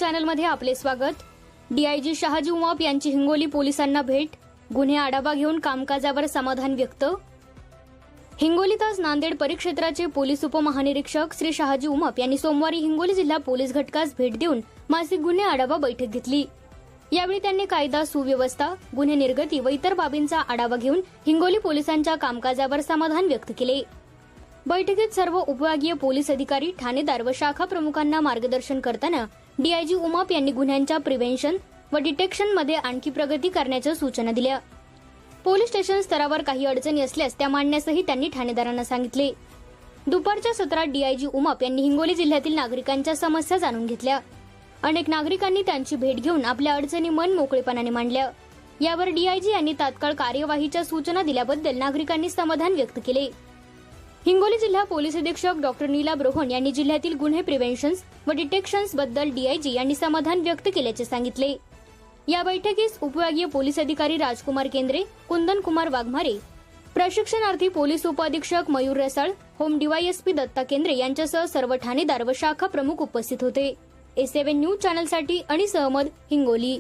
चॅनलमध्ये आपले स्वागत। डीआयजी शहाजी उमाप यांची हिंगोली पोलिसांना भेट, गुन्हे आढावा घेऊन कामकाजावर समाधान व्यक्त। हिंगोलीत आज नांदेड परिक्षेत्राचे पोलीस उपमहानिरीक्षक श्री शहाजी उमाप यांनी सोमवारी हिंगोली जिल्हा पोलीस घटकास भेट देऊन मासिक गुन्हे आढावा बैठक घेतली। यावेळी त्यांनी कायदा सुव्यवस्था, गुन्हे निर्गती व इतर बाबींचा आढावा घेऊन हिंगोली पोलिसांच्या कामकाजावर समाधान व्यक्त केले। बैठकीत सर्व उपविभागीय पोलीस अधिकारी, ठाणेदार व शाखा प्रमुखांना मार्गदर्शन करताना डीआयजी उमाप यांनी गुन्ह्यांच्या प्रिव्हेन्शन व डिटेक्शन मध्ये आणखी प्रगती करण्याच्या सूचना दिल्या। पोलीस स्टेशन स्तरावर काही अडचणी असल्यास त्या मांडण्यासही त्यांनी ठाणेदारांना सांगितले। दुपारच्या सत्रात डीआयजी उमाप यांनी हिंगोली जिल्ह्यातील नागरिकांच्या समस्या जाणून घेतल्या। अनेक नागरिकांनी त्यांची भेट घेऊन आपल्या अडचणी मन मोकळेपणाने मांडल्या। यावर डीआयजी यांनी तात्काळ कार्यवाहीच्या सूचना दिल्याबद्दल नागरिकांनी समाधान व्यक्त केले। हिंगोली जिल्हा पोलीस अधीक्षक डॉक्टर नीलाभ रोहन यांनी जिल्ह्यातील गुन्हे प्रिव्हेन्शन्स व डिटेक्शन्स बद्दल डीआयजी यांनी समाधान व्यक्त केल्याचे सांगितले। या बैठकीस उपविभागीय पोलीस अधिकारी राजकुमार केंद्रे, कुंदन कुमार वाघमारे, प्रशिक्षणार्थी पोलीस उपअधीक्षक मयूर रसाळ, होम डीवायएसपी दत्ता केंद्रे यांच्यासह सर्व ठाणेदार व शाखा प्रमुख उपस्थित होते। A7 न्यूज चॅनलसाठी अनिस अहमद, हिंगोली।